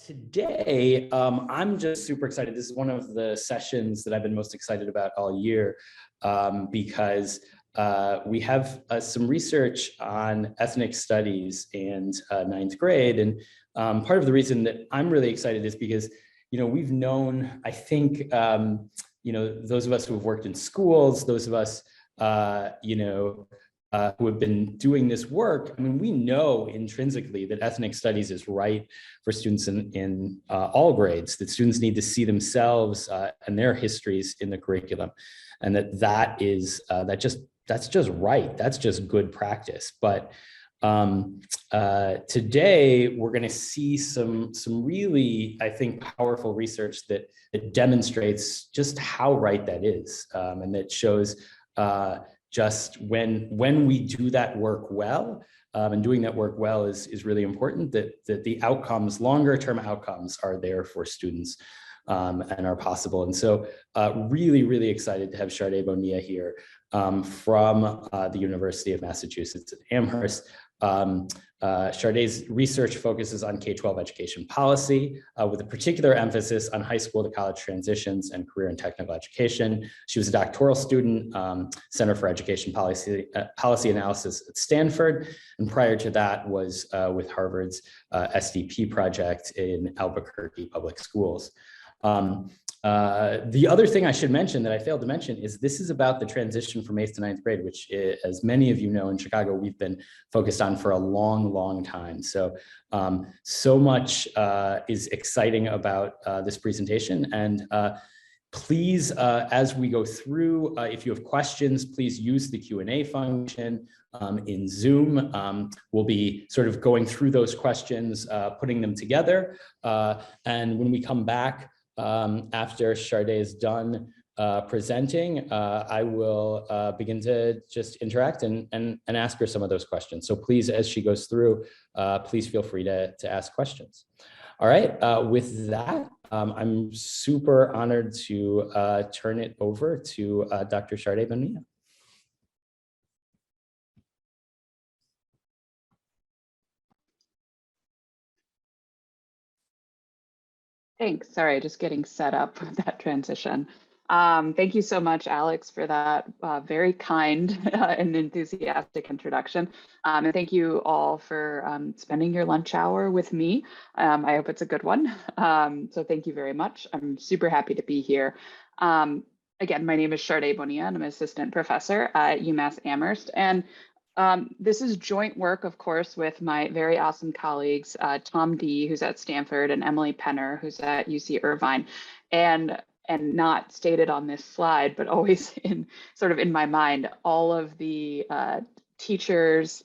Today, I'm just super excited. This is one of the sessions that I've been most excited about all year because we have some research on ethnic studies and ninth grade. And part of the reason that I'm really excited is because, we've known, I think, those of us who have worked in schools, those of us, who have been doing this work, I mean, we know intrinsically that ethnic studies is right for students in all grades, that students need to see themselves and their histories in the curriculum. And that's just right. That's just good practice. But today we're going to see some really, I think, powerful research that demonstrates just how right that is, and that shows just when we do that work well, and doing that work well is really important, that the outcomes, longer term outcomes, are there for students and are possible. And so really, really excited to have Sade Bonilla here from the University of Massachusetts at Amherst. Sade's research focuses on K-12 education policy with a particular emphasis on high school to college transitions and career and technical education. She was a doctoral student, Center for Education Policy Analysis at Stanford, and prior to that was with Harvard's SDP project in Albuquerque Public Schools. The other thing I should mention that I failed to mention is this is about the transition from 8th to 9th grade, which, as many of you know, in Chicago, we've been focused on for a long, long time. So, so much is exciting about this presentation. And please, as we go through, if you have questions, please use the Q&A function in Zoom. We'll be sort of going through those questions, putting them together. And when we come back, after Sade is done presenting, I will begin to just interact and ask her some of those questions. So please, as she goes through, please feel free to ask questions. All right, with that, I'm super honored to turn it over to Dr. Sade Bonilla. Thanks. Sorry, just getting set up with that transition. Thank you so much, Alex, for that very kind and enthusiastic introduction. And thank you all for spending your lunch hour with me. I hope it's a good one. So thank you very much. I'm super happy to be here. Again, my name is Sade Bonilla, and I'm an assistant professor at UMass Amherst. And this is joint work, of course, with my very awesome colleagues, Tom D, who's at Stanford, and Emily Penner, who's at UC Irvine. And not stated on this slide, but always in my mind, all of the teachers,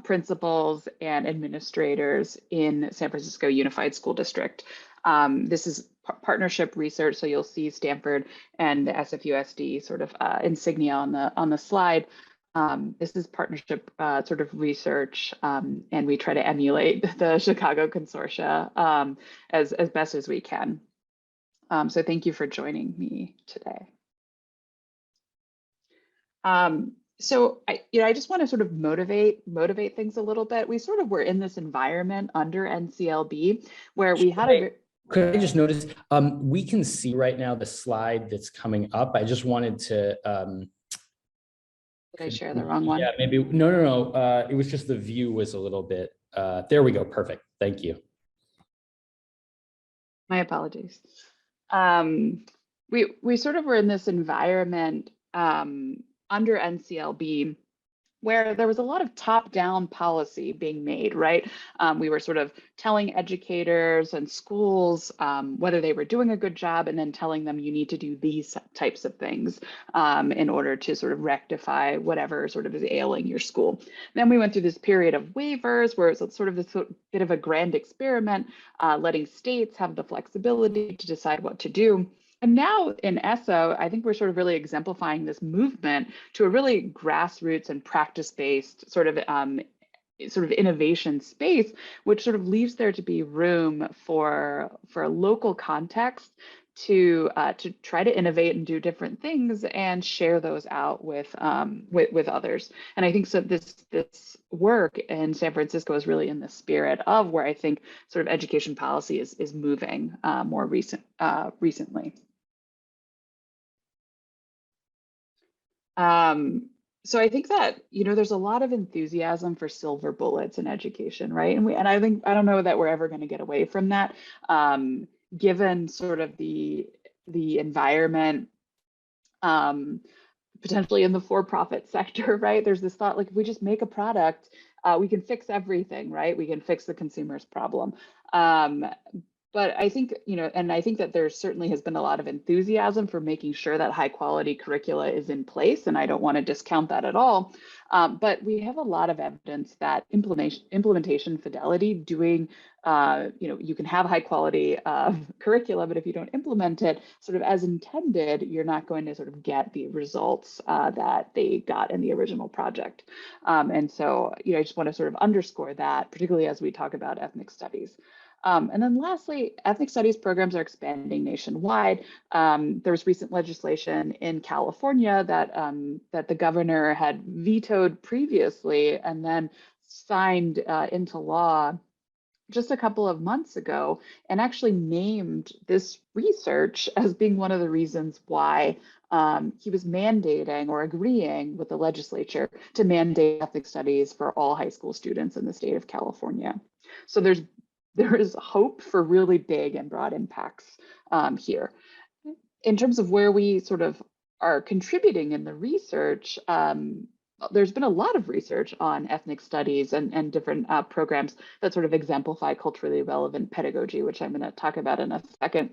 principals, and administrators in San Francisco Unified School District. This is partnership research, so you'll see Stanford and the SFUSD sort of insignia on the slide. This is partnership sort of research, and we try to emulate the Chicago Consortia as best as we can. So thank you for joining me today. So I just want to sort of motivate things a little bit. We sort of were in this environment under NCLB where we had Could I just notice, we can see right now the slide that's coming up. I just wanted to Did I share the wrong one? Yeah, maybe. No. It was just the view was a little bit. There we go. Perfect. Thank you. My apologies. We sort of were in this environment under NCLB where there was a lot of top-down policy being made, right? We were sort of telling educators and schools whether they were doing a good job, and then telling them you need to do these types of things in order to sort of rectify whatever sort of is ailing your school. Then we went through this period of waivers where it's sort of this bit of a grand experiment, letting states have the flexibility to decide what to do. And now in ESSO, I think we're sort of really exemplifying this movement to a really grassroots and practice-based sort of innovation space, which sort of leaves there to be room for a local context to try to innovate and do different things and share those out with others. And I think so this work in San Francisco is really in the spirit of where I think sort of education policy is moving more recently. So I think that, there's a lot of enthusiasm for silver bullets in education, right? And I don't know that we're ever going to get away from that, given sort of the environment, potentially in the for-profit sector, right? There's this thought, like, if we just make a product, we can fix everything, right? We can fix the consumer's problem. But I think, and I think that there certainly has been a lot of enthusiasm for making sure that high quality curricula is in place, and I don't want to discount that at all. But we have a lot of evidence that implementation fidelity, doing, you can have high quality curricula, but if you don't implement it sort of as intended, you're not going to sort of get the results that they got in the original project. And so, I just want to sort of underscore that, particularly as we talk about ethnic studies. And then lastly, ethnic studies programs are expanding nationwide. There was recent legislation in California that the governor had vetoed previously and then signed into law just a couple of months ago, and actually named this research as being one of the reasons why he was mandating or agreeing with the legislature to mandate ethnic studies for all high school students in the state of California. So there is hope for really big and broad impacts here. In terms of where we sort of are contributing in the research, there's been a lot of research on ethnic studies and different programs that sort of exemplify culturally relevant pedagogy, which I'm going to talk about in a second.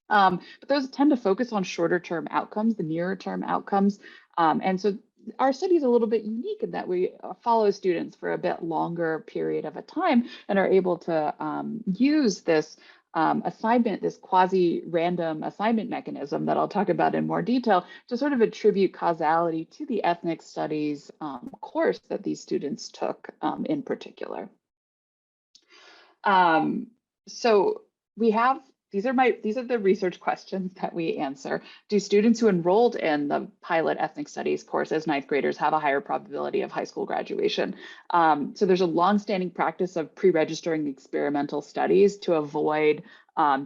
But those tend to focus on shorter term outcomes, the nearer term outcomes. And so our study is a little bit unique in that we follow students for a bit longer period of a time and are able to use this assignment, this quasi-random assignment mechanism that I'll talk about in more detail to sort of attribute causality to the ethnic studies course that these students took in particular. So we have these are the research questions that we answer. Do students who enrolled in the pilot ethnic studies course as ninth graders have a higher probability of high school graduation? So there's a longstanding practice of pre-registering the experimental studies to avoid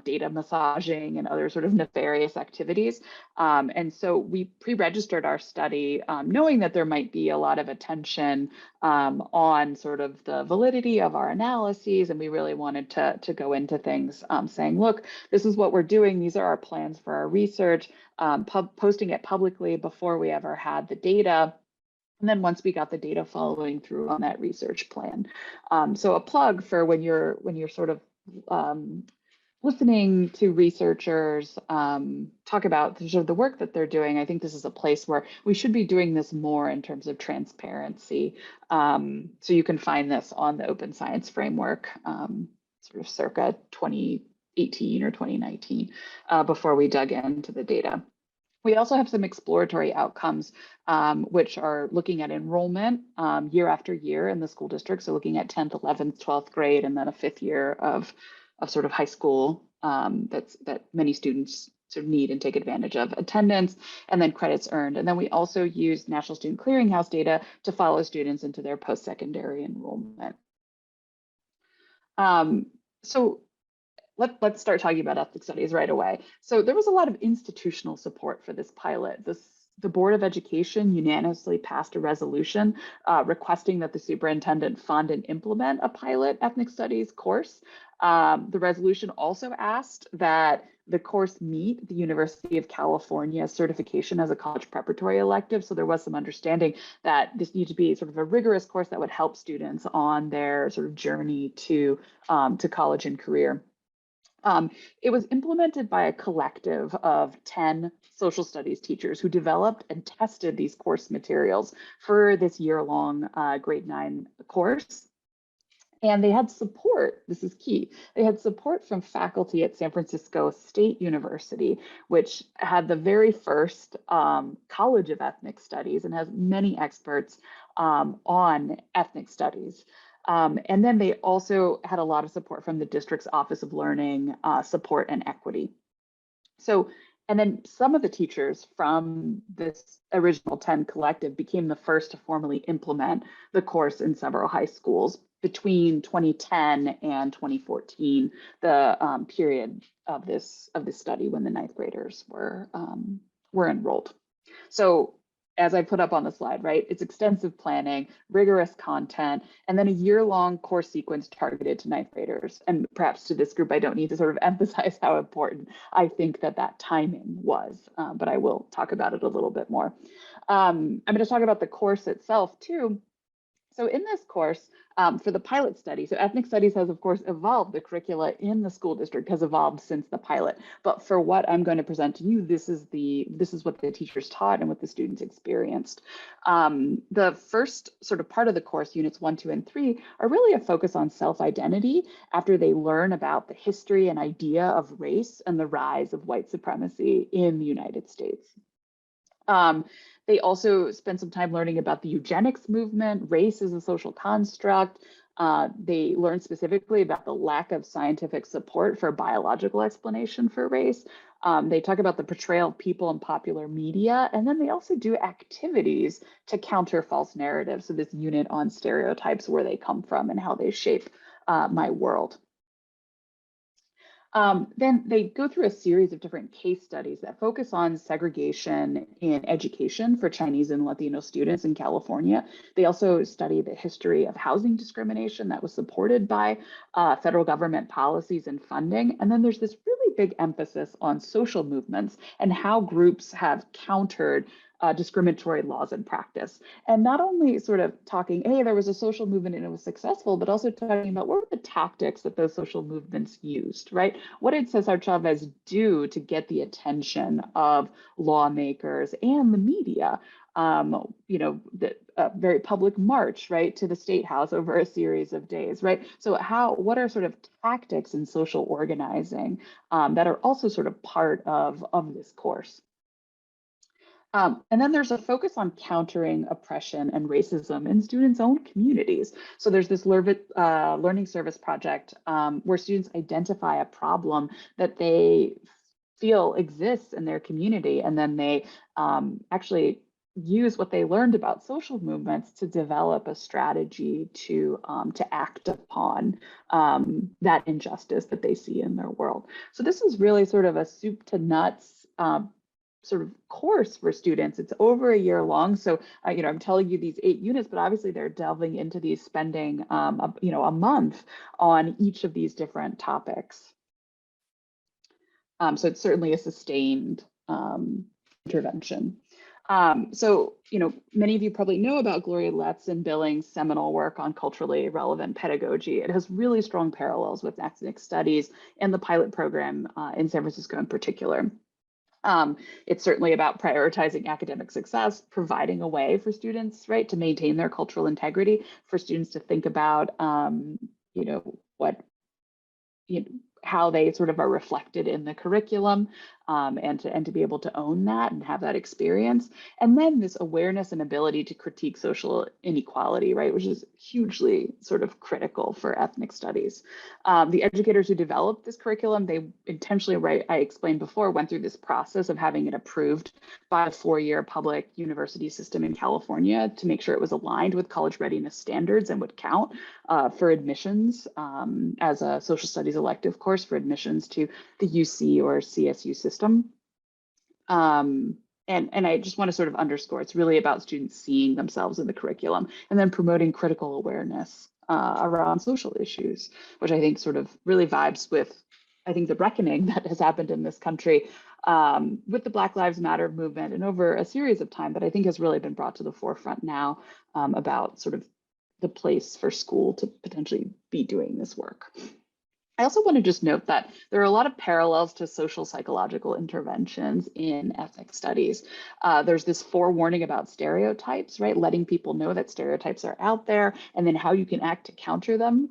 data massaging and other sort of nefarious activities. And so we pre-registered our study knowing that there might be a lot of attention on sort of the validity of our analyses. And we really wanted to go into things saying, look, this is what we're doing. These are our plans for our research, posting it publicly before we ever had the data. And then once we got the data, following through on that research plan. So a plug for when you're sort of listening to researchers talk about sort of the work that they're doing, I think this is a place where we should be doing this more in terms of transparency. So you can find this on the Open Science Framework, sort of circa 2018 or 2019, before we dug into the data. We also have some exploratory outcomes, which are looking at enrollment year after year in the school district. So looking at 10th, 11th, 12th grade, and then a fifth year of sort of high school that many students sort of need and take advantage of, attendance, and then credits earned. And then we also use National Student Clearinghouse data to follow students into their post-secondary enrollment. So let's start talking about ethnic studies right away. So there was a lot of institutional support for this pilot. The Board of Education unanimously passed a resolution requesting that the superintendent fund and implement a pilot ethnic studies course. The resolution also asked that the course meet the University of California certification as a college preparatory elective. So there was some understanding that this needed to be sort of a rigorous course that would help students on their sort of journey to college and career. It was implemented by a collective of 10 social studies teachers who developed and tested these course materials for this year-long grade 9 course. And they had support, this is key, they had support from faculty at San Francisco State University, which had the very first College of Ethnic Studies and has many experts on ethnic studies. And then they also had a lot of support from the district's Office of Learning, Support and Equity. So, and then some of the teachers from this original 10 collective became the first to formally implement the course in several high schools between 2010 and 2014, the period of this study when the ninth graders were enrolled. So as I put up on the slide, right, it's extensive planning, rigorous content, and then a year-long course sequence targeted to ninth graders. And perhaps to this group, I don't need to sort of emphasize how important I think that timing was, but I will talk about it a little bit more. I'm going to talk about the course itself too. So in this course, for the pilot study, so ethnic studies has of course evolved, the curricula in the school district has evolved since the pilot. But for what I'm going to present to you, this is what the teachers taught and what the students experienced. The first sort of part of the course, units 1, 2, and 3, are really a focus on self-identity after they learn about the history and idea of race and the rise of white supremacy in the United States. They also spend some time learning about the eugenics movement, race as a social construct. They learn specifically about the lack of scientific support for biological explanation for race. They talk about the portrayal of people in popular media, and then they also do activities to counter false narratives. So this unit on stereotypes, where they come from and how they shape my world. Then they go through a series of different case studies that focus on segregation in education for Chinese and Latino students in California. They also study the history of housing discrimination that was supported by federal government policies and funding. And then there's this really big emphasis on social movements and how groups have countered discriminatory laws and practice. And not only sort of talking, hey, there was a social movement and it was successful, but also talking about what were the tactics that those social movements used, right? What did Cesar Chavez do to get the attention of lawmakers and the media? You know, the very public march, right, to the State House over a series of days, right? So what are sort of tactics in social organizing that are also sort of part of this course? And then there's a focus on countering oppression and racism in students' own communities. So there's this learning service project where students identify a problem that they feel exists in their community, and then they actually use what they learned about social movements to develop a strategy to act upon that injustice that they see in their world. So this is really sort of a soup to nuts sort of course for students. It's over a year long. So, you know, I'm telling you these 8 units, but obviously they're delving into these, spending, you know, a month on each of these different topics. So it's certainly a sustained intervention. So, you know, many of you probably know about Gloria Letts and Billings' seminal work on culturally relevant pedagogy. It has really strong parallels with ethnic studies and the pilot program in San Francisco in particular. It's certainly about prioritizing academic success, providing a way for students, right, to maintain their cultural integrity, for students to think about, you know, how they sort of are reflected in the curriculum, and to be able to own that and have that experience. And then this awareness and ability to critique social inequality, right, which is hugely sort of critical for ethnic studies. The educators who developed this curriculum, they intentionally, right, I explained before, went through this process of having it approved by a 4-year public university system in California to make sure it was aligned with college readiness standards and would count for admissions as a social studies elective course for admissions to the UC or CSU system. And I just want to sort of underscore, it's really about students seeing themselves in the curriculum and then promoting critical awareness around social issues, which I think sort of really vibes with, I think, the reckoning that has happened in this country with the Black Lives Matter movement and over a series of time, but I think has really been brought to the forefront now about sort of the place for school to potentially be doing this work. I also want to just note that there are a lot of parallels to social psychological interventions in ethnic studies. There's this forewarning about stereotypes, right? Letting people know that stereotypes are out there and then how you can act to counter them.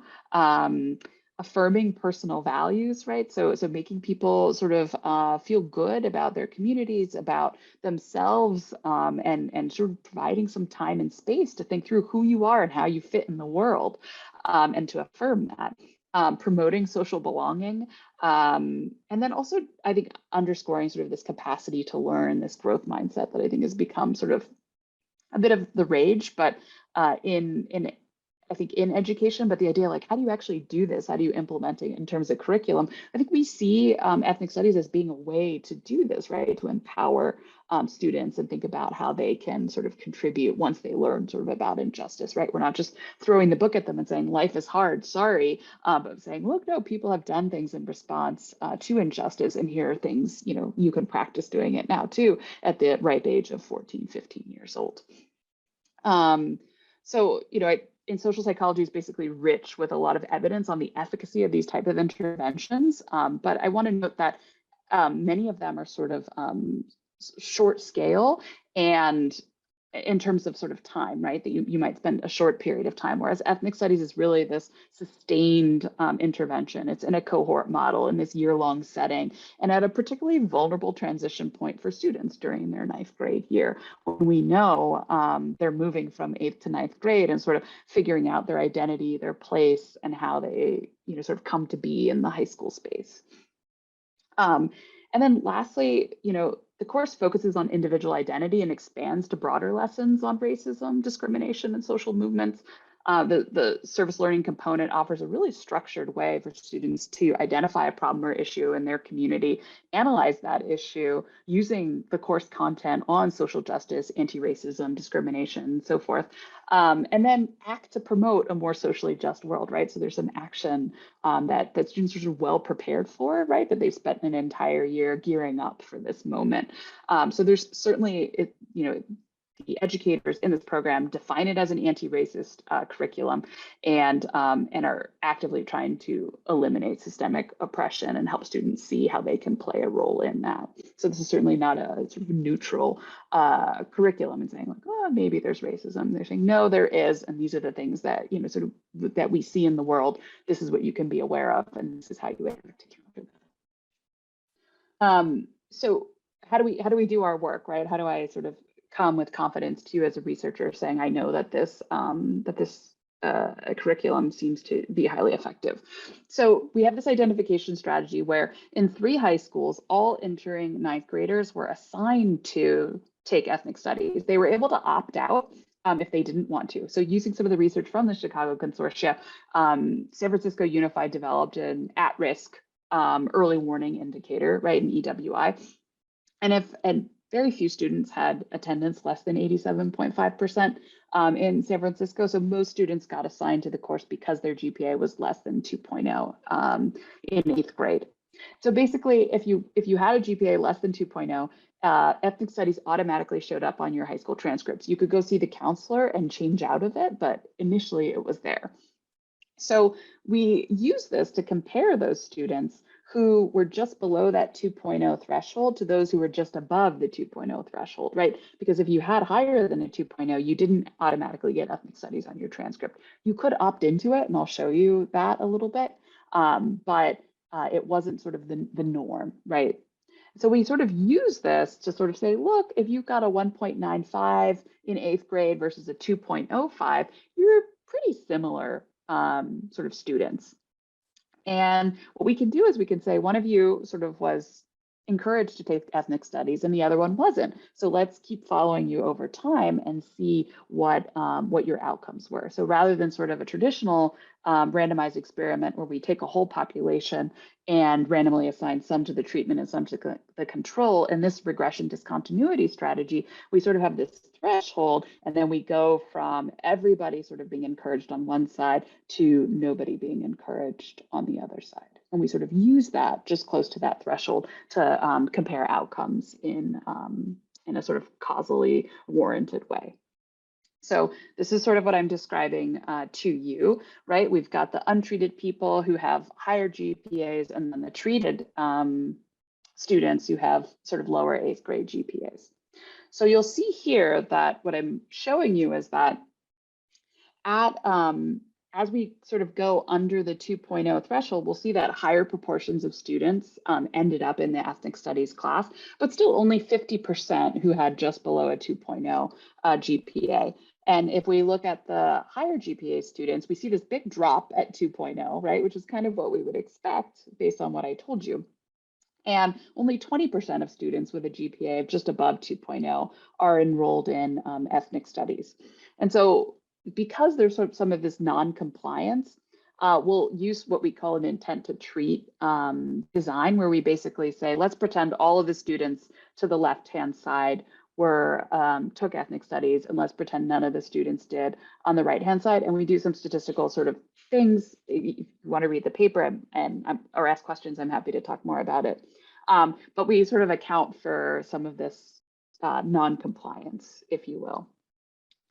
Affirming personal values, right? So making people sort of feel good about their communities, about themselves, and sort of providing some time and space to think through who you are and how you fit in the world, and to affirm that. promoting social belonging, and then also, I think, underscoring sort of this capacity to learn, this growth mindset that I think has become sort of a bit of the rage, but I think in education, but the idea like, how do you actually do this? How do you implement it in terms of curriculum? I think we see ethnic studies as being a way to do this, right? To empower students and think about how they can sort of contribute once they learn sort of about injustice, right? We're not just throwing the book at them and saying life is hard, sorry, but saying, look, no, people have done things in response to injustice, and here are things, you can practice doing it now too at the ripe age of 14, 15 years old. So, in social psychology is basically rich with a lot of evidence on the efficacy of these type of interventions. But I want to note that many of them are sort of short scale and in terms of sort of time, right? That you might spend a short period of time, whereas ethnic studies is really this sustained intervention. It's in a cohort model in this year-long setting and at a particularly vulnerable transition point for students during their 9th grade year, when we know they're moving from 8th to 9th grade and sort of figuring out their identity, their place, and how they, sort of come to be in the high school space. And then lastly, the course focuses on individual identity and expands to broader lessons on racism, discrimination, and social movements. The service learning component offers a really structured way for students to identify a problem or issue in their community, analyze that issue using the course content on social justice, anti-racism, discrimination, and so forth, and then act to promote a more socially just world, right? So there's some action that students are sort of well prepared for, right? That they've spent an entire year gearing up for this moment. So there's certainly, the educators in this program define it as an anti-racist curriculum and are actively trying to eliminate systemic oppression and help students see how they can play a role in that. So this is certainly not a sort of neutral curriculum and saying like, oh, maybe there's racism. They're saying, no, there is. And these are the things that, sort of that we see in the world. This is what you can be aware of. And this is how you act to counter that. So how do we do our work, right? How do I sort of come with confidence to you as a researcher saying, I know that this curriculum seems to be highly effective. So we have this identification strategy where in 3 high schools, all entering 9th graders were assigned to take ethnic studies. They were able to opt out if they didn't want to. So using some of the research from the Chicago Consortia, San Francisco Unified developed an at-risk early warning indicator, right, an EWI. And very few students had attendance less than 87.5% in San Francisco. So most students got assigned to the course because their GPA was less than 2.0 in 8th grade. So basically, if you had a GPA less than 2.0, ethnic studies automatically showed up on your high school transcripts. You could go see the counselor and change out of it, but initially it was there. So we use this to compare those students who were just below that 2.0 threshold to those who were just above the 2.0 threshold, right? Because if you had higher than a 2.0, you didn't automatically get ethnic studies on your transcript. You could opt into it, and I'll show you that a little bit, but it wasn't sort of the norm, right? So we sort of use this to sort of say, look, if you've got a 1.95 in 8th grade versus a 2.05, you're pretty similar sort of students. And what we can do is we can say one of you sort of was encouraged to take ethnic studies and the other one wasn't. So let's keep following you over time and see what your outcomes were. So rather than sort of a traditional randomized experiment where we take a whole population and randomly assign some to the treatment and some to the control, in this regression discontinuity strategy, we sort of have this threshold, and then we go from everybody sort of being encouraged on one side to nobody being encouraged on the other side. And we sort of use that just close to that threshold to compare outcomes in a sort of causally warranted way. So this is sort of what I'm describing to you, right? We've got the untreated people who have higher GPAs, and then the treated students who have sort of lower 8th grade GPAs. So you'll see here that what I'm showing you is that as we sort of go under the 2.0 threshold, we'll see that higher proportions of students ended up in the ethnic studies class, but still only 50% who had just below a 2.0 GPA. And if we look at the higher GPA students, we see this big drop at 2.0, right? Which is kind of what we would expect based on what I told you. And only 20% of students with a GPA of just above 2.0 are enrolled in ethnic studies. And so because there's sort of some of this non-compliance, we'll use what we call an intent to treat design, where we basically say, let's pretend all of the students to the left-hand side took ethnic studies, and let's pretend none of the students did on the right-hand side. And we do some statistical sort of things. If you want to read the paper or ask questions, I'm happy to talk more about it. But we sort of account for some of this non-compliance, if you will.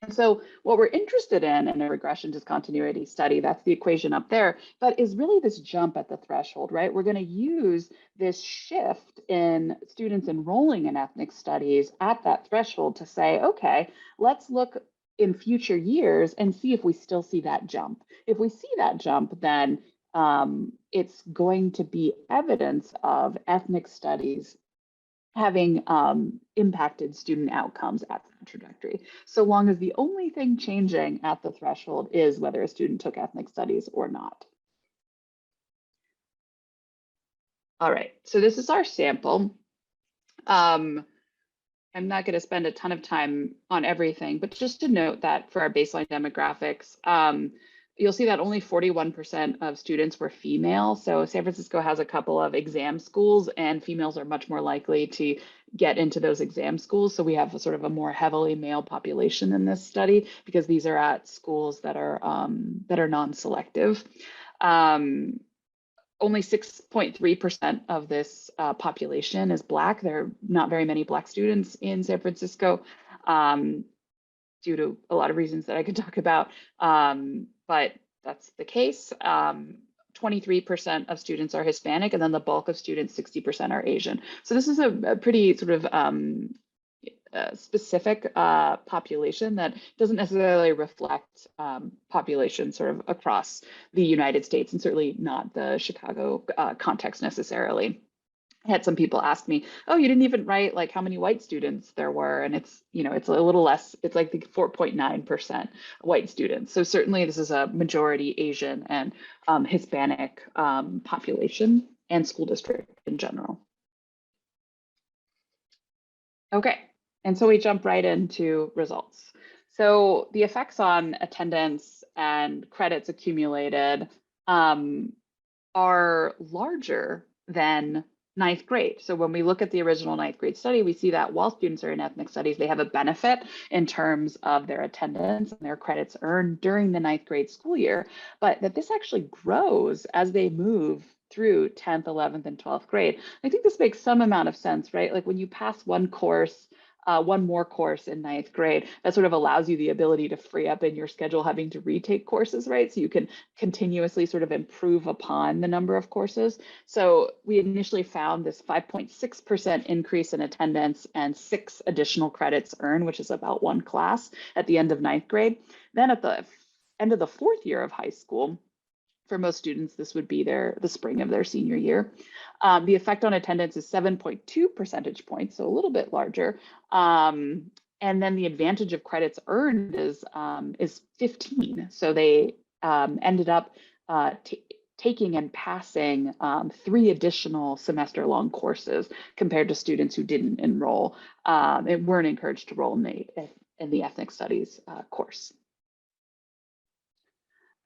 And so what we're interested in a regression discontinuity study, that's the equation up there, but is really this jump at the threshold, right? We're going to use this shift in students enrolling in ethnic studies at that threshold to say, okay, let's look in future years and see if we still see that jump. If we see that jump, then it's going to be evidence of ethnic studies having impacted student outcomes at the trajectory, so long as the only thing changing at the threshold is whether a student took ethnic studies or not. All right, so this is our sample. I'm not going to spend a ton of time on everything, but just to note that for our baseline demographics, you'll see that only 41% of students were female. So San Francisco has a couple of exam schools, and females are much more likely to get into those exam schools. So we have a sort of a more heavily male population in this study because these are at schools that are non-selective. Only 6.3% of this population is Black. There are not very many Black students in San Francisco due to a lot of reasons that I could talk about. But that's the case. 23% of students are Hispanic, and then the bulk of students, 60% are Asian. So this is a pretty sort of specific population that doesn't necessarily reflect population sort of across the United States, and certainly not the Chicago context necessarily. I had some people ask me, oh, you didn't even write like how many white students there were. And it's, it's a little less, it's like the 4.9% white students. So certainly this is a majority Asian and Hispanic population and school district in general. Okay, and so we jump right into results. So the effects on attendance and credits accumulated are larger than ninth grade. So when we look at the original ninth grade study, we see that while students are in ethnic studies, they have a benefit in terms of their attendance and their credits earned during the ninth grade school year, but that this actually grows as they move through 10th, 11th, and 12th grade. I think this makes some amount of sense, right? Like when you pass one course, one more course in ninth grade, that sort of allows you the ability to free up in your schedule having to retake courses, right? So you can continuously sort of improve upon the number of courses. So we initially found this 5.6% increase in attendance and 6 additional credits earned, which is about 1 class at the end of ninth grade. Then at the end of the 4th year of high school, for most students, this would be the spring of their senior year. The effect on attendance is 7.2 percentage points, so a little bit larger. And then the advantage of credits earned is 15. So they ended up taking and passing 3 additional semester-long courses compared to students who didn't enroll and weren't encouraged to enroll in the ethnic studies course.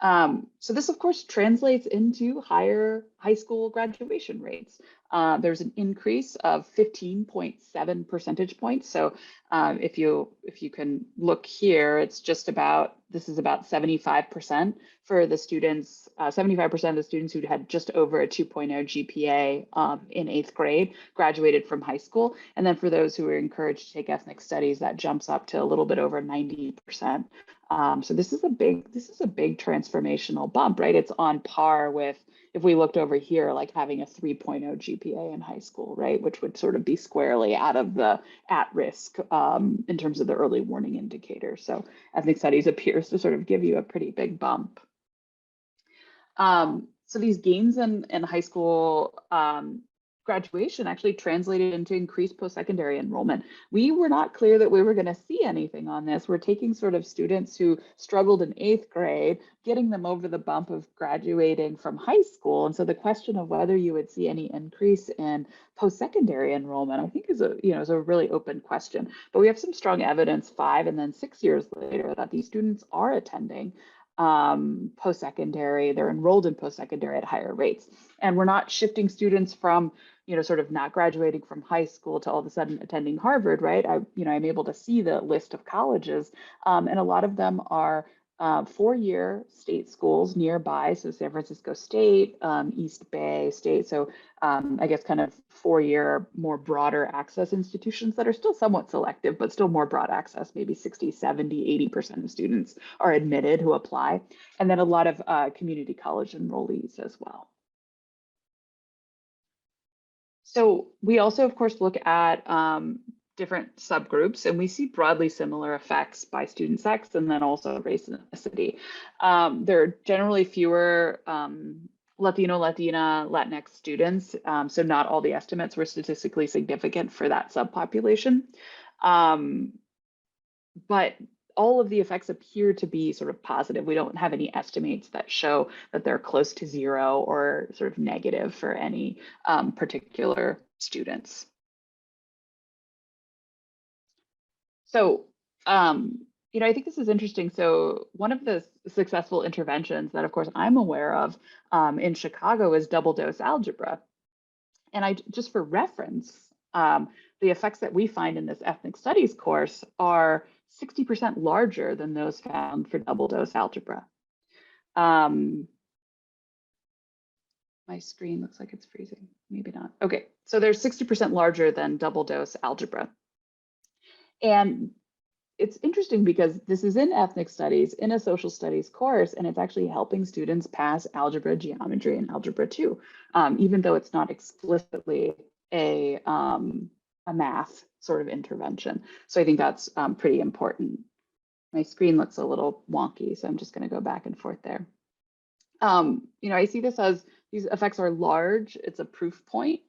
So this, of course, translates into higher high school graduation rates. There's an increase of 15.7 percentage points. So if you can look here, it's just about, this is about 75% for the students, 75% of the students who had just over a 2.0 GPA in 8th grade graduated from high school. And then for those who were encouraged to take ethnic studies, that jumps up to a little bit over 90%. So this is a big transformational bump, right? It's on par with, if we looked over here, like having a 3.0 GPA in high school, right? Which would sort of be squarely out of the at risk in terms of the early warning indicator. So ethnic studies appears to sort of give you a pretty big bump. So these gains in high school graduation actually translated into increased post-secondary enrollment. We were not clear that we were going to see anything on this. We're taking sort of students who struggled in 8th grade, getting them over the bump of graduating from high school. And so the question of whether you would see any increase in post-secondary enrollment, I think is a really open question. But we have some strong evidence 5 and then 6 years later that these students are attending post-secondary, they're enrolled in post-secondary at higher rates. And we're not shifting students from, sort of not graduating from high school to all of a sudden attending Harvard, right? I'm able to see the list of colleges, and a lot of them are 4-year state schools nearby. So San Francisco State, East Bay State. So I guess kind of 4-year, more broader access institutions that are still somewhat selective, but still more broad access. Maybe 60, 70, 80% of students are admitted who apply. And then a lot of community college enrollees as well. So we also, of course, look at different subgroups, and we see broadly similar effects by student sex and then also race and ethnicity. There are generally fewer Latino, Latina, Latinx students, so not all the estimates were statistically significant for that subpopulation. But all of the effects appear to be sort of positive. We don't have any estimates that show that they're close to 0 or sort of negative for any particular students. So, I think this is interesting. So one of the successful interventions that, of course, I'm aware of in Chicago is double dose algebra. And just for reference, the effects that we find in this ethnic studies course are 60% larger than those found for double dose algebra. My screen looks like it's freezing, maybe not. Okay, so they're 60% larger than double dose algebra. And it's interesting because this is in ethnic studies, in a social studies course, and it's actually helping students pass algebra, geometry, and algebra 2, even though it's not explicitly a math sort of intervention. So I think that's pretty important. My screen looks a little wonky, so I'm just going to go back and forth there. I see this as these effects are large. It's a proof point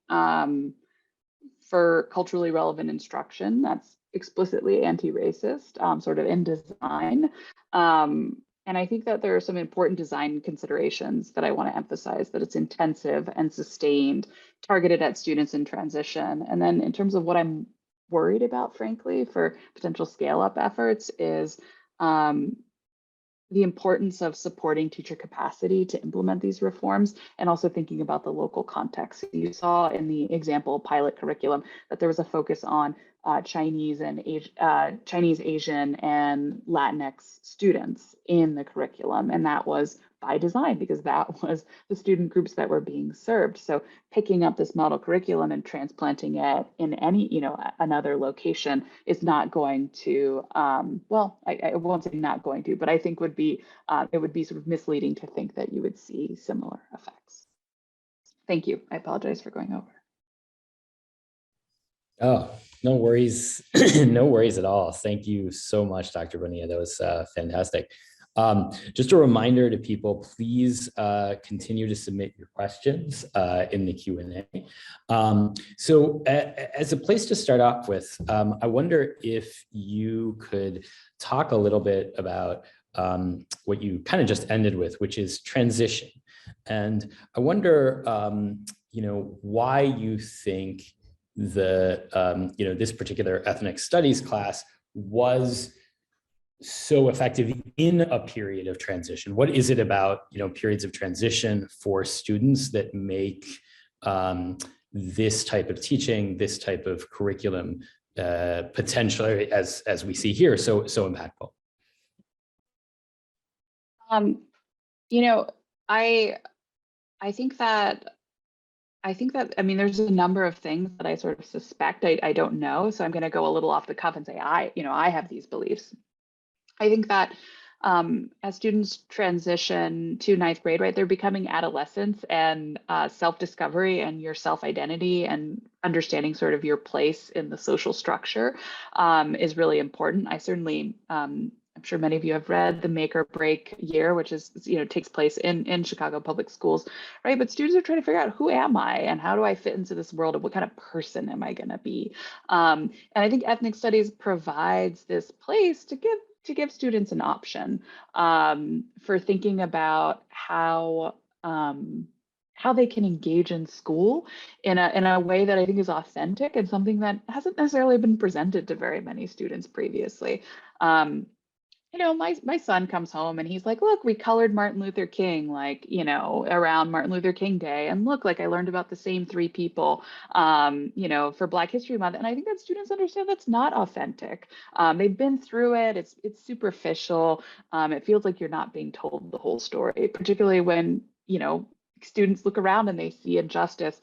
for culturally relevant instruction that's explicitly anti-racist, sort of in design. And I think that there are some important design considerations that I want to emphasize, that it's intensive and sustained, targeted at students in transition. And then in terms of what I'm worried about, frankly, for potential scale-up efforts is the importance of supporting teacher capacity to implement these reforms, and also thinking about the local context. You saw in the example pilot curriculum that there was a focus on Chinese, Asian, and Latinx students in the curriculum, and that was by design because that was the student groups that were being served. So picking up this model curriculum and transplanting it in any, another location is not going to, well, I won't say not going to, but I think it would be sort of misleading to think that you would see similar effects. Thank you. I apologize for going over. Oh, no worries. No worries at all. Thank you so much, Dr. Bonilla. That was fantastic. Just a reminder to people, please continue to submit your questions in the Q&A. So as a place to start off with, I wonder if you could talk a little bit about what you kind of just ended with, which is transition. And I wonder, why you think this particular ethnic studies class was so effective in a period of transition. What is it about, periods of transition for students that make this type of teaching, this type of curriculum potentially, as we see here, so impactful? I think that, there's a number of things that I sort of suspect. I don't know. So I'm going to go a little off the cuff and say, I have these beliefs. I think that as students transition to 9th grade, right, they're becoming adolescents, and self-discovery and your self-identity and understanding sort of your place in the social structure is really important. I certainly am I'm sure many of you have read The Make or Break Year, which is, takes place in Chicago public schools, right? But students are trying to figure out, who am I and how do I fit into this world and what kind of person am I going to be? And I think ethnic studies provides this place to give students an option for thinking about how they can engage in school in a way that I think is authentic and something that hasn't necessarily been presented to very many students previously. My son comes home and he's like, look, we colored Martin Luther King, around Martin Luther King Day. And look, I learned about the same 3 people, for Black History Month. And I think that students understand that's not authentic. They've been through it. It's superficial. It feels like you're not being told the whole story, particularly when, students look around and they see injustice,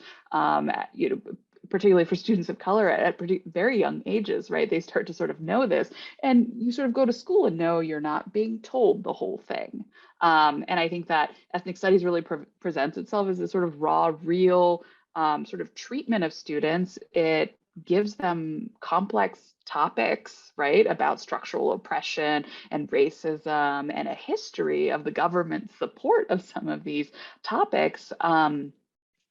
particularly for students of color at very young ages, right? They start to sort of know this, and you sort of go to school and know you're not being told the whole thing. And I think that ethnic studies really presents itself as a sort of raw, real sort of treatment of students. It gives them complex topics, right, about structural oppression and racism and a history of the government's support of some of these topics. And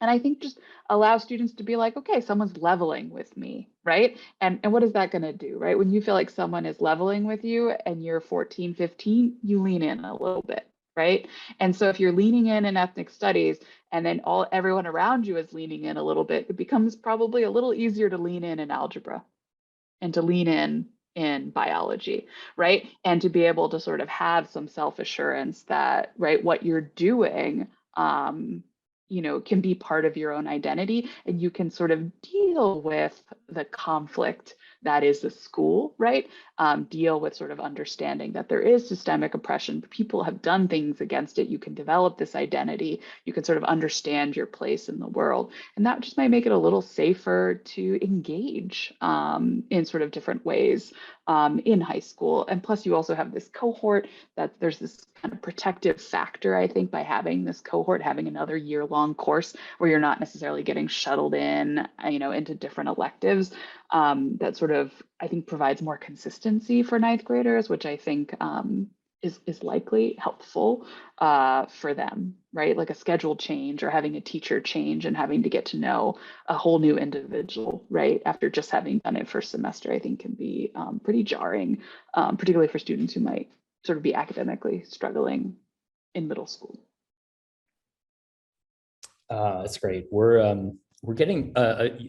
I think just allow students to be like, okay, someone's leveling with me, right? And what is that going to do, right? When you feel like someone is leveling with you and you're 14, 15, you lean in a little bit, right? And so if you're leaning in ethnic studies and then everyone around you is leaning in a little bit, it becomes probably a little easier to lean in algebra and to lean in biology, right? And to be able to sort of have some self-assurance that, right, what you're doing, can be part of your own identity, and you can sort of deal with the conflict that is the school, right? Deal with sort of understanding that there is systemic oppression. People have done things against it. You can develop this identity. You can sort of understand your place in the world. And that just might make it a little safer to engage in sort of different ways in high school. And plus you also have this cohort that there's this kind of protective factor, I think, by having this cohort, having another year-long course where you're not necessarily getting shuttled in, into different electives. That sort of, I think, provides more consistency for 9th graders, which I think is likely helpful for them, right? Like a schedule change or having a teacher change and having to get to know a whole new individual, right? After just having done it first semester, I think can be pretty jarring, particularly for students who might sort of be academically struggling in middle school. That's great. We're getting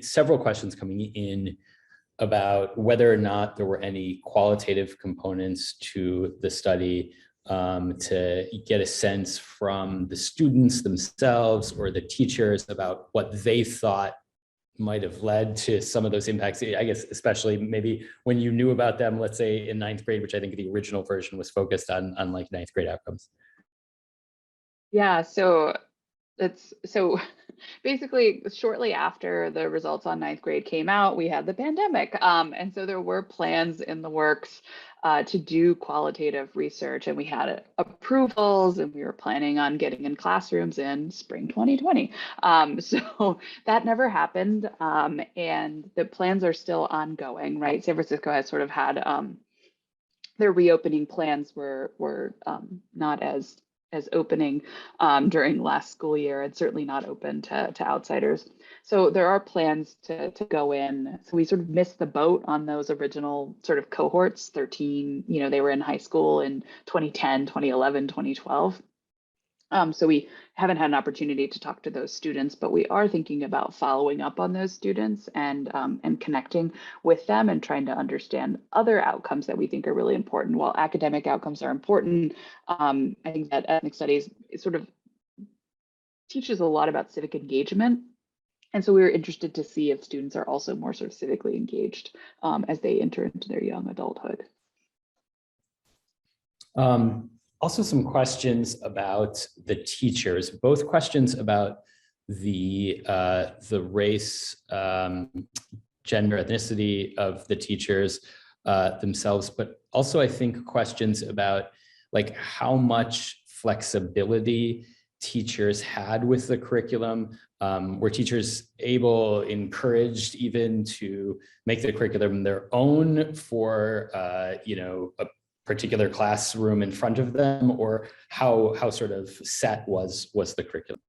several questions coming in about whether or not there were any qualitative components to the study to get a sense from the students themselves or the teachers about what they thought might have led to some of those impacts. I guess, especially maybe when you knew about them, let's say in 9th grade, which I think the original version was focused on like 9th grade outcomes. Yeah, so basically shortly after the results on 9th grade came out, we had the pandemic. And so there were plans in the works to do qualitative research, and we had approvals, and we were planning on getting in classrooms in spring 2020. So that never happened. And the plans are still ongoing, right? San Francisco has sort of had their reopening plans were not as opening during last school year, and certainly not open to outsiders. So there are plans to go in. So we sort of missed the boat on those original sort of cohorts, 13, they were in high school in 2010, 2011, 2012. So we haven't had an opportunity to talk to those students, but we are thinking about following up on those students and connecting with them and trying to understand other outcomes that we think are really important. While academic outcomes are important, I think that ethnic studies sort of teaches a lot about civic engagement. And so we were interested to see if students are also more sort of civically engaged as they enter into their young adulthood. Also some questions about the teachers, both questions about the race, gender, ethnicity of the teachers themselves, but also I think questions about like how much flexibility teachers had with the curriculum. Were teachers able, encouraged even to make the curriculum their own for, particular classroom in front of them, or how sort of set was the curriculum?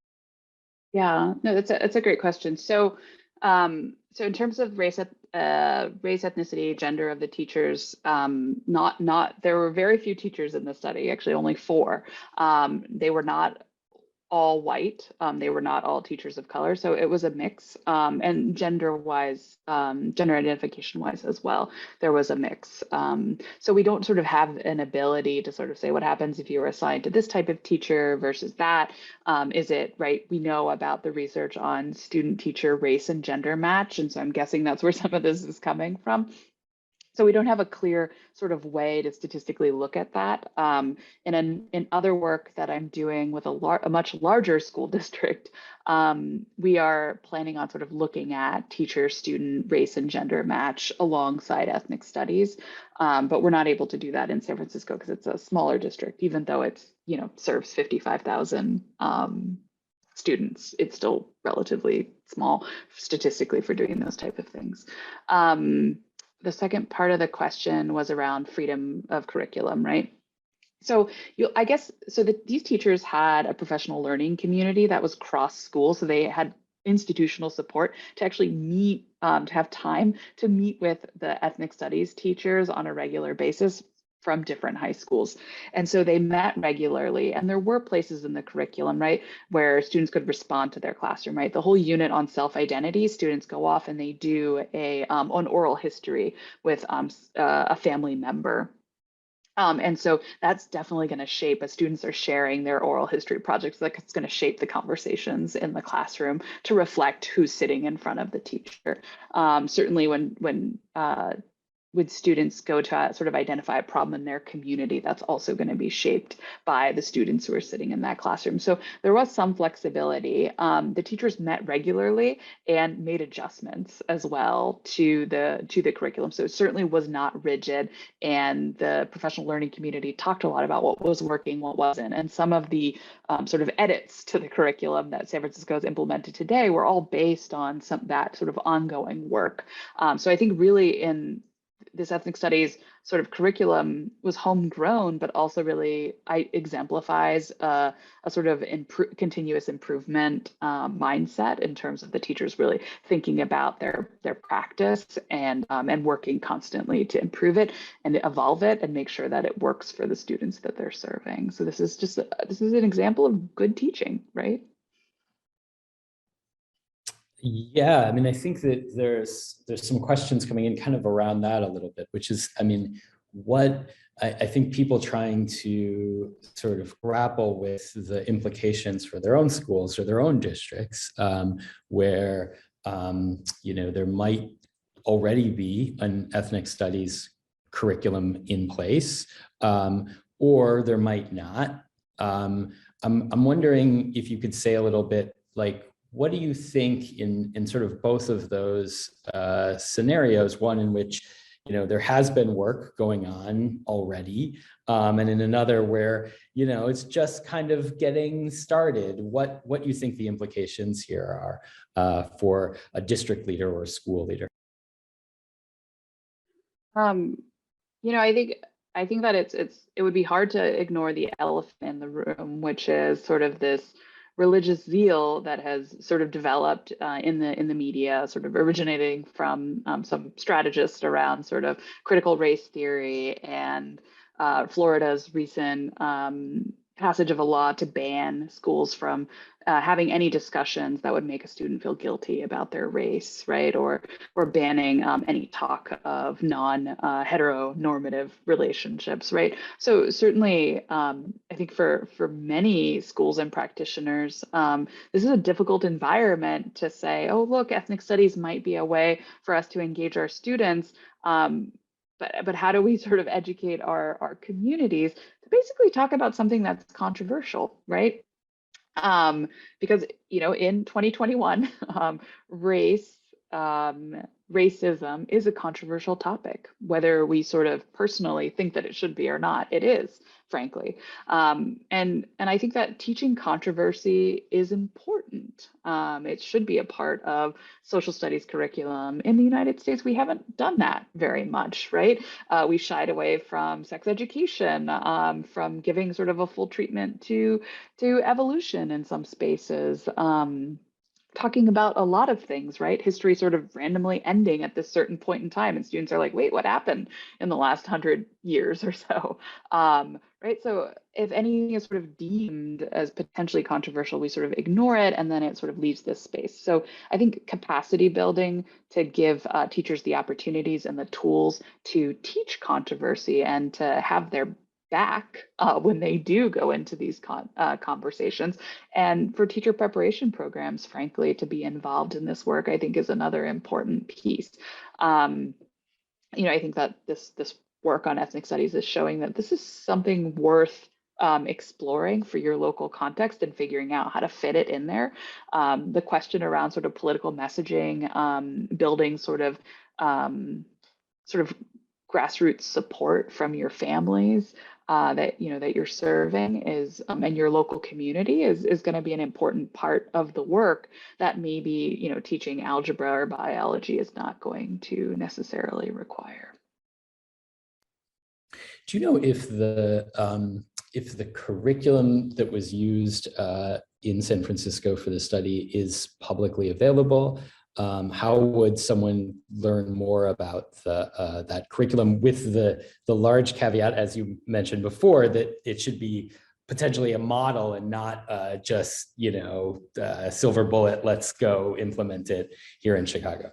Yeah, no, that's a great question. So, so in terms of race, ethnicity, gender of the teachers, there were very few teachers in the study. Actually, only 4. They were not all white. They were not all teachers of color. So it was a mix, and gender-wise, gender identification-wise as well, there was a mix. So we don't sort of have an ability to sort of say what happens if you were assigned to this type of teacher versus that. Is it, right? We know about the research on student-teacher race and gender match. And so I'm guessing that's where some of this is coming from. So we don't have a clear sort of way to statistically look at that. In other work that I'm doing with a much larger school district, we are planning on sort of looking at teacher-student race and gender match alongside ethnic studies. But we're not able to do that in San Francisco because it's a smaller district, even though it's, serves 55,000 students. It's still relatively small statistically for doing those type of things. The second part of the question was around freedom of curriculum, right? So I guess, these teachers had a professional learning community that was cross school. So they had institutional support to actually meet, to have time to meet with the ethnic studies teachers on a regular basis from different high schools. And so they met regularly, and there were places in the curriculum, right, where students could respond to their classroom, right? The whole unit on self-identity, students go off and they do an oral history with a family member. And so that's definitely going to shape, as students are sharing their oral history projects, like it's going to shape the conversations in the classroom to reflect who's sitting in front of the teacher. Certainly when students go to sort of identify a problem in their community, that's also going to be shaped by the students who are sitting in that classroom. So there was some flexibility. The teachers met regularly and made adjustments as well to the curriculum. So it certainly was not rigid, and the professional learning community talked a lot about what was working, what wasn't. And some of the sort of edits to the curriculum that San Francisco has implemented today were all based on that sort of ongoing work. So I think really in this ethnic studies sort of curriculum was homegrown, but also really exemplifies a sort of continuous improvement mindset in terms of the teachers really thinking about their practice and working constantly to improve it and evolve it and make sure that it works for the students that they're serving. So this is an example of good teaching, right? Yeah, I mean, I think that there's some questions coming in kind of around that a little bit, which is, I mean, what I think people trying to sort of grapple with the implications for their own schools or their own districts, where there might already be an ethnic studies curriculum in place, or there might not. I'm wondering if you could say a little bit like, what do you think in sort of both of those scenarios, one in which there has been work going on already, and in another where it's just kind of getting started, what you think the implications here are for a district leader or a school leader? I think that it would be hard to ignore the elephant in the room, which is sort of this religious zeal that has sort of developed in the media, sort of originating from some strategists around sort of critical race theory and Florida's recent passage of a law to ban schools from having any discussions that would make a student feel guilty about their race, right? Or banning any talk of non-heteronormative relationships, right? So certainly, I think for many schools and practitioners, this is a difficult environment to say, oh, look, ethnic studies might be a way for us to engage our students. But how do we sort of educate our communities to basically talk about something that's controversial, right? Because in 2021, race racism is a controversial topic, whether we sort of personally think that it should be or not. It is, frankly. And I think that teaching controversy is important. It should be a part of social studies curriculum. In the United States, we haven't done that very much, right? We shied away from sex education, from giving sort of a full treatment to evolution in some spaces. Talking about a lot of things, right? History sort of randomly ending at this certain point in time, and students are like, wait, what happened in the last 100 years or so? Right, so if anything is sort of deemed as potentially controversial, we sort of ignore it, and then it sort of leaves this space. So I think capacity building to give teachers the opportunities and the tools to teach controversy and to have their back when they do go into these conversations, and for teacher preparation programs, frankly, to be involved in this work, I think is another important piece. I think that this work on ethnic studies is showing that this is something worth exploring for your local context and figuring out how to fit it in there. The question around sort of political messaging, building sort of grassroots support from your families that you're serving is and your local community is going to be an important part of the work that maybe teaching algebra or biology is not going to necessarily require. Do you know if the curriculum that was used in San Francisco for the study is publicly available? How would someone learn more about that curriculum, with the large caveat, as you mentioned before, that it should be potentially a model and not just silver bullet, let's go implement it here in Chicago?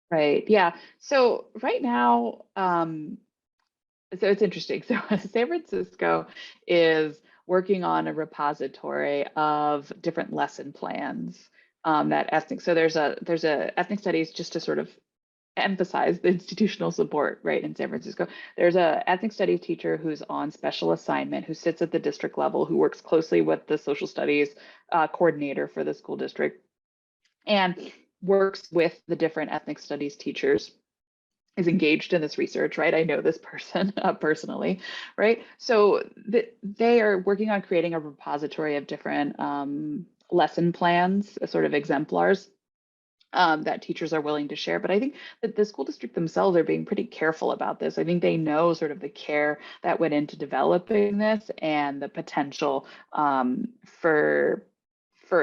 Right. Yeah. So right now, so it's interesting. So San Francisco is working on a repository of different lesson plans. That ethnic, so there's a ethnic studies, just to sort of emphasize the institutional support, right, in San Francisco. There's a ethnic studies teacher who's on special assignment, who sits at the district level, who works closely with the social studies coordinator for the school district, and works with the different ethnic studies teachers, is engaged in this research, right? I know this person personally, right? So they are working on creating a repository of different lesson plans, sort of exemplars that teachers are willing to share. But I think that the school district themselves are being pretty careful about this. I think they know sort of the care that went into developing this and the potential for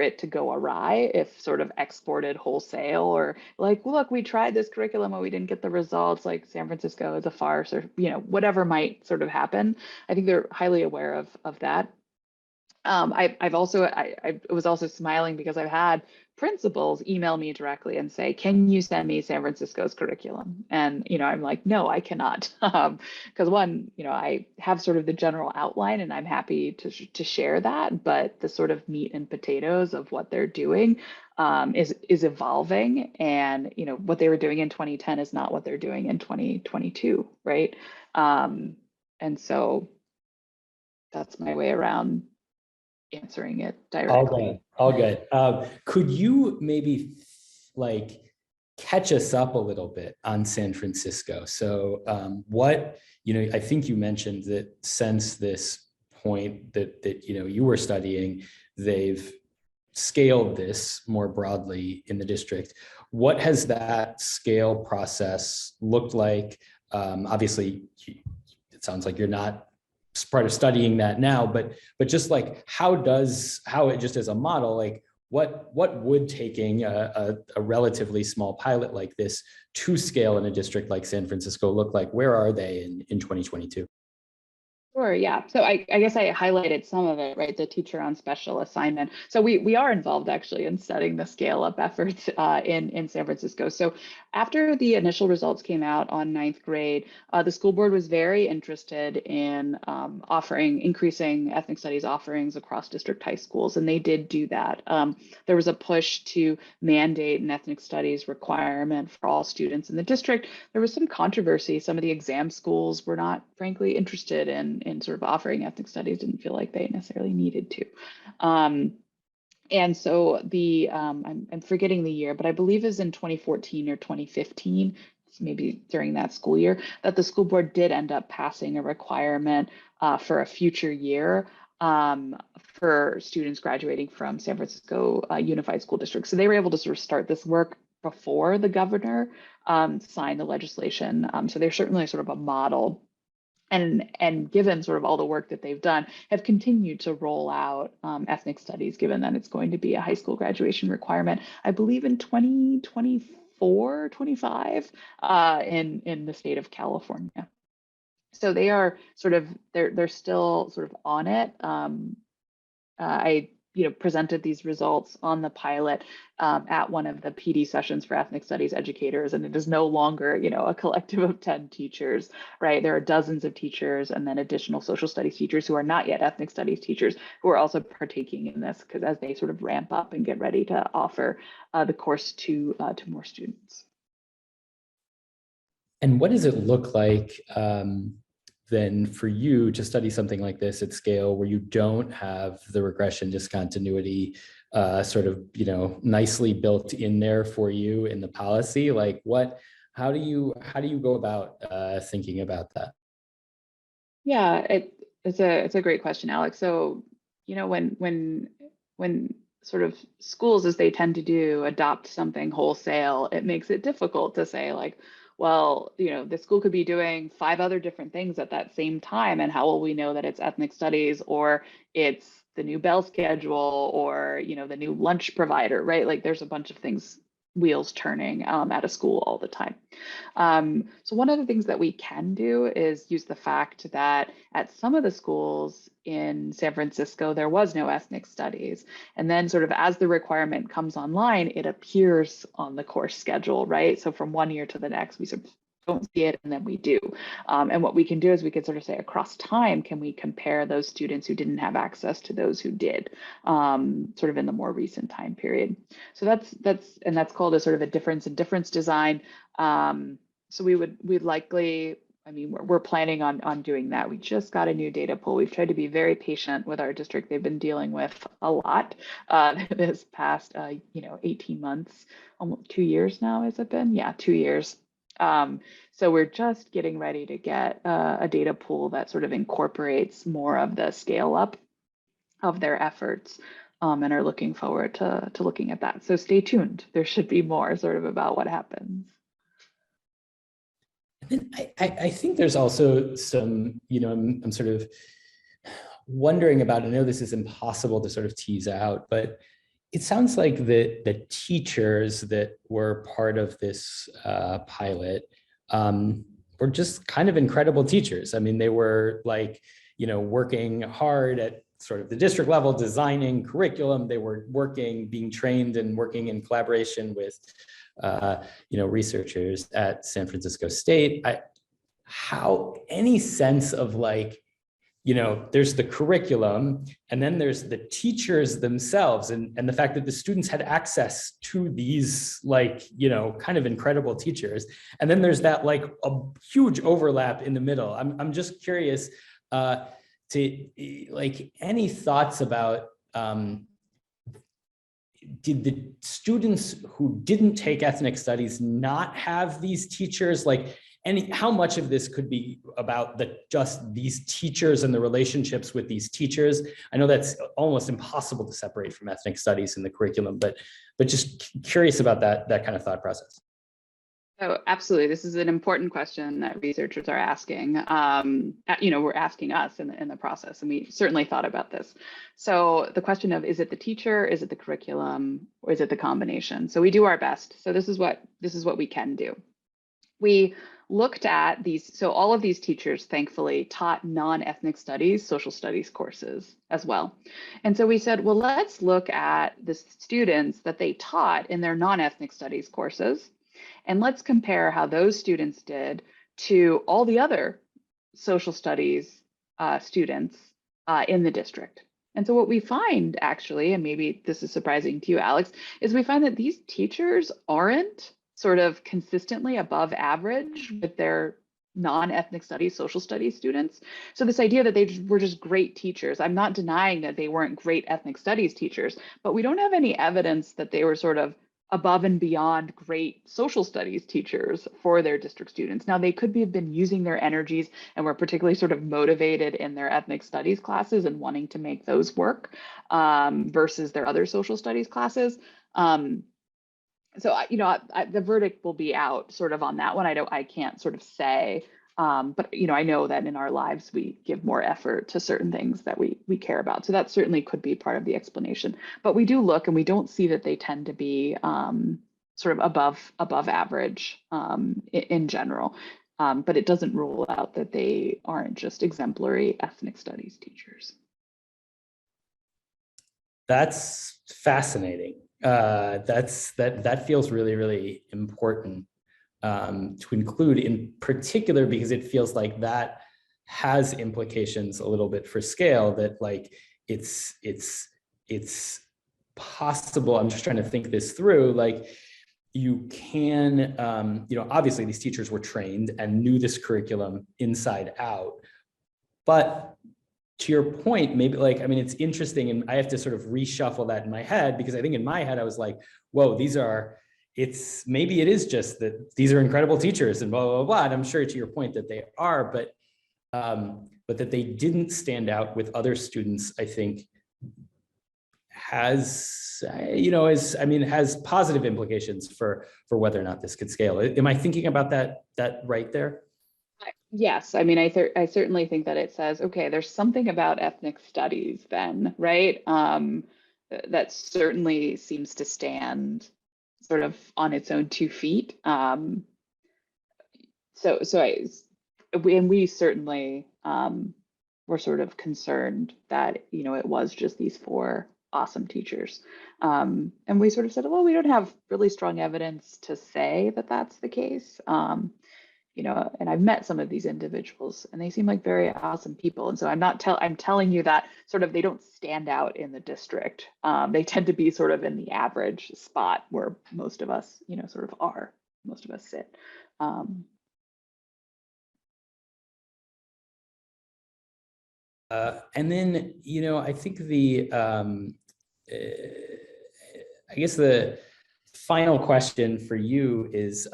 it to go awry if sort of exported wholesale, or like, look, we tried this curriculum and we didn't get the results, like San Francisco is a farce, or whatever might sort of happen. I think they're highly aware of that. I was also smiling because I've had principals email me directly and say, can you send me San Francisco's curriculum? And, I'm like, no, I cannot. Because one, I have sort of the general outline and I'm happy to share that, but the sort of meat and potatoes of what they're doing is evolving. And, what they were doing in 2010 is not what they're doing in 2022, right? And so that's my way around answering it directly. All good. Could you maybe catch us up a little bit on San Francisco? So I think you mentioned that since this point that you were studying, they've scaled this more broadly in the district. What has that scale process looked like? Obviously, it sounds like you're not part of studying that now, but just how it, just as a model, what would taking a relatively small pilot like this to scale in a district like San Francisco look like? Where are they in 2022? Sure, yeah. So I guess I highlighted some of it, right? The teacher on special assignment. So we are involved actually in studying the scale up efforts in San Francisco. So after the initial results came out on 9th grade, the school board was very interested in increasing ethnic studies offerings across district high schools, and they did do that. There was a push to mandate an ethnic studies requirement for all students in the district. There was some controversy. Some of the exam schools were not, frankly, interested in sort of offering ethnic studies, didn't feel like they necessarily needed to. And so I'm forgetting the year, but I believe it was in 2014 or 2015, maybe during that school year, that the school board did end up passing a requirement for a future year for students graduating from San Francisco Unified School District. So they were able to sort of start this work before the governor signed the legislation. So they're certainly sort of a model, and given sort of all the work that they've done, have continued to roll out ethnic studies, given that it's going to be a high school graduation requirement, I believe in 2024, 25 in the state of California. So they are sort of, they're still sort of on it. I presented these results on the pilot at one of the PD sessions for ethnic studies educators, and it is no longer a collective of 10 teachers, right? There are dozens of teachers and then additional social studies teachers who are not yet ethnic studies teachers who are also partaking in this, because as they sort of ramp up and get ready to offer the course to more students. And what does it look like then for you to study something like this at scale, where you don't have the regression discontinuity sort of nicely built in there for you in the policy? Like how do you go about thinking about that? Yeah, it's a great question, Alex. So when sort of schools, as they tend to do, adopt something wholesale, it makes it difficult to say, like, well, the school could be doing 5 other different things at that same time, and how will we know that it's ethnic studies, or it's the new bell schedule, or the new lunch provider, right? Like there's a bunch of things, wheels turning at a school all the time. So one of the things that we can do is use the fact that at some of the schools in San Francisco, there was no ethnic studies. And then sort of as the requirement comes online, it appears on the course schedule, right? So from one year to the next, we sort of don't see it, and then we do. And what we can do is we can sort of say across time, can we compare those students who didn't have access to those who did, sort of in the more recent time period. So that's called a sort of a difference in difference design. So we'd likely, we're planning on doing that. We just got a new data pool. We've tried to be very patient with our district. They've been dealing with a lot this past 18 months, almost 2 years now, has it been? Yeah, 2 years. So we're just getting ready to get a data pool that sort of incorporates more of the scale up of their efforts, and are looking forward to looking at that. So stay tuned. There should be more sort of about what happens. And then I think there's also some, I'm sort of wondering about, I know this is impossible to sort of tease out, but it sounds like the teachers that were part of this pilot were just kind of incredible teachers. I mean, they were like, working hard at sort of the district level, designing curriculum. They were being trained and working in collaboration with, researchers at San Francisco State. Any sense of like, there's the curriculum, and then there's the teachers themselves, and the fact that the students had access to these like, kind of incredible teachers. And then there's that like a huge overlap in the middle. I'm just curious to like, any thoughts about, did the students who didn't take ethnic studies not have these teachers? Like, how much of this could be about just these teachers and the relationships with these teachers? I know that's almost impossible to separate from ethnic studies in the curriculum, but just curious about that kind of thought process. Oh, absolutely. This is an important question that researchers are asking. We're asking us in the process, and we certainly thought about this. So the question of, is it the teacher, is it the curriculum, or is it the combination? So we do our best. So this is what we can do. We looked at these, so all of these teachers thankfully taught non-ethnic studies, social studies courses as well. And so we said, well, let's look at the students that they taught in their non-ethnic studies courses, and let's compare how those students did to all the other social studies students in the district. And so what we find actually, and maybe this is surprising to you, Alex, is we find that these teachers aren't sort of consistently above average with their non-ethnic studies, social studies students. So this idea that they were just great teachers, I'm not denying that they weren't great ethnic studies teachers, but we don't have any evidence that they were sort of above and beyond great social studies teachers for their district students. Now, they could have been using their energies and were particularly sort of motivated in their ethnic studies classes and wanting to make those work versus their other social studies classes. So the verdict will be out sort of on that one. I can't sort of say, but I know that in our lives we give more effort to certain things that we care about. So that certainly could be part of the explanation. But we do look and we don't see that they tend to be sort of above average in general. But it doesn't rule out that they aren't just exemplary ethnic studies teachers. That's fascinating. That feels really, really important to include, in particular because it feels like that has implications a little bit for scale, that like it's possible. I'm just trying to think this through. Like you can, obviously these teachers were trained and knew this curriculum inside out, but to your point, maybe like, I mean, it's interesting and I have to sort of reshuffle that in my head, because I think in my head, I was like, whoa, maybe it is just that these are incredible teachers and blah, blah, blah. And I'm sure to your point that they are, but that they didn't stand out with other students, I think has positive implications for whether or not this could scale. Am I thinking about that right there? Yes, I mean, I certainly think that it says, okay, there's something about ethnic studies then, right? That certainly seems to stand sort of on its own 2 feet. We certainly were sort of concerned that, it was just these 4 awesome teachers. And we sort of said, well, we don't have really strong evidence to say that that's the case. And I've met some of these individuals and they seem like very awesome people. And so I'm telling you that sort of they don't stand out in the district. They tend to be sort of in the average spot where most of us, sort of are, most of us sit. And then, I think I guess the final question for you is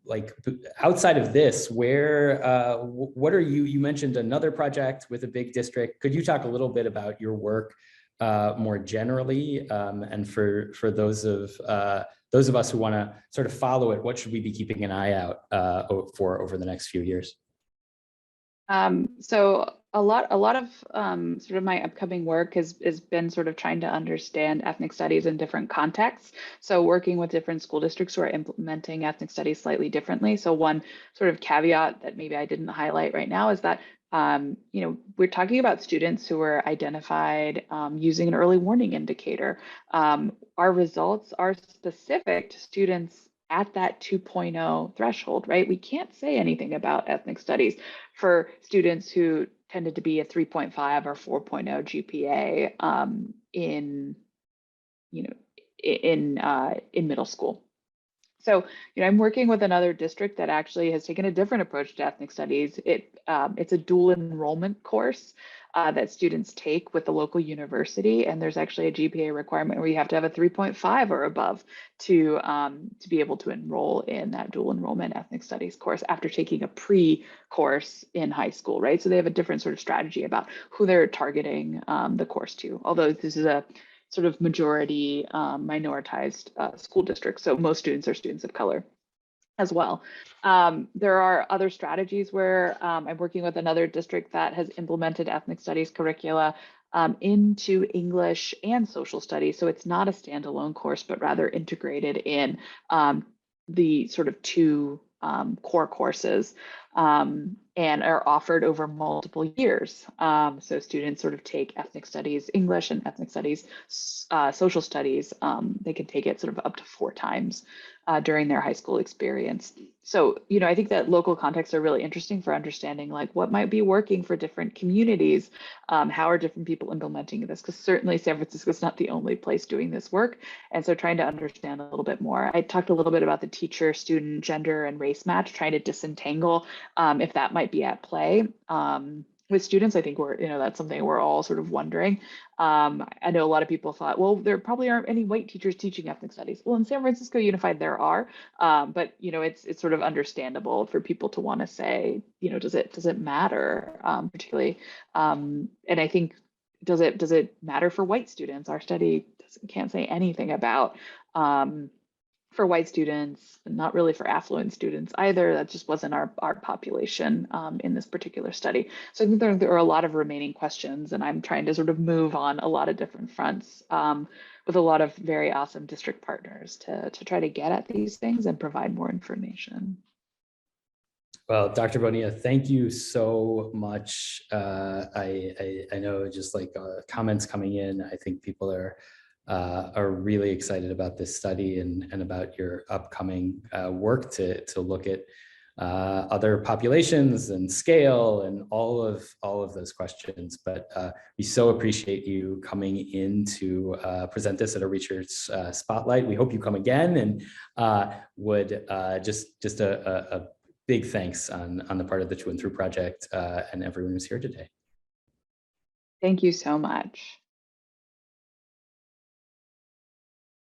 like outside of this, what are you mentioned another project with a big district. Could you talk a little bit about your work more generally, and for those of us who want to sort of follow it, what should we be keeping an eye out for over the next few years? So a lot of sort of my upcoming work has been sort of trying to understand ethnic studies in different contexts. So working with different school districts who are implementing ethnic studies slightly differently. So one sort of caveat that maybe I didn't highlight right now is that we're talking about students who were identified using an early warning indicator. Our results are specific to students at that 2.0 threshold, right? We can't say anything about ethnic studies for students who tended to be a 3.5 or 4.0 GPA in middle school. So, I'm working with another district that actually has taken a different approach to ethnic studies. It's a dual enrollment course that students take with the local university, and there's actually a GPA requirement where you have to have a 3.5 or above to be able to enroll in that dual enrollment ethnic studies course after taking a pre-course in high school, right? So they have a different sort of strategy about who they're targeting the course to, although this is a sort of majority minoritized school district. So most students are students of color as well. There are other strategies where I'm working with another district that has implemented ethnic studies curricula into English and social studies. So it's not a standalone course, but rather integrated in the sort of 2 core courses and are offered over multiple years. So students sort of take ethnic studies English and ethnic studies social studies. They can take it sort of up to 4 times during their high school experience. So, I think that local contexts are really interesting for understanding like what might be working for different communities. How are different people implementing this? Because certainly San Francisco is not the only place doing this work. And so trying to understand a little bit more. I talked a little bit about the teacher, student, gender, and race match, trying to disentangle if that might be at play. With students, I think that's something we're all sort of wondering. I know a lot of people thought, well, there probably aren't any white teachers teaching ethnic studies. Well, in San Francisco Unified, there are, but it's sort of understandable for people to want to say, does it matter, particularly? And I think, does it matter for white students? Our study can't say anything about for white students, not really for affluent students either. That just wasn't our population in this particular study. So I think there are a lot of remaining questions, and I'm trying to sort of move on a lot of different fronts with a lot of very awesome district partners to try to get at these things and provide more information. Well, Dr. Bonilla, thank you so much. I know just like comments coming in, I think people are really excited about this study and about your upcoming work to look at other populations and scale and all of those questions. But we so appreciate you coming in to present this at a research spotlight. We hope you come again, and would just a big thanks on the part of the To&Through Project and everyone who's here today. Thank you so much.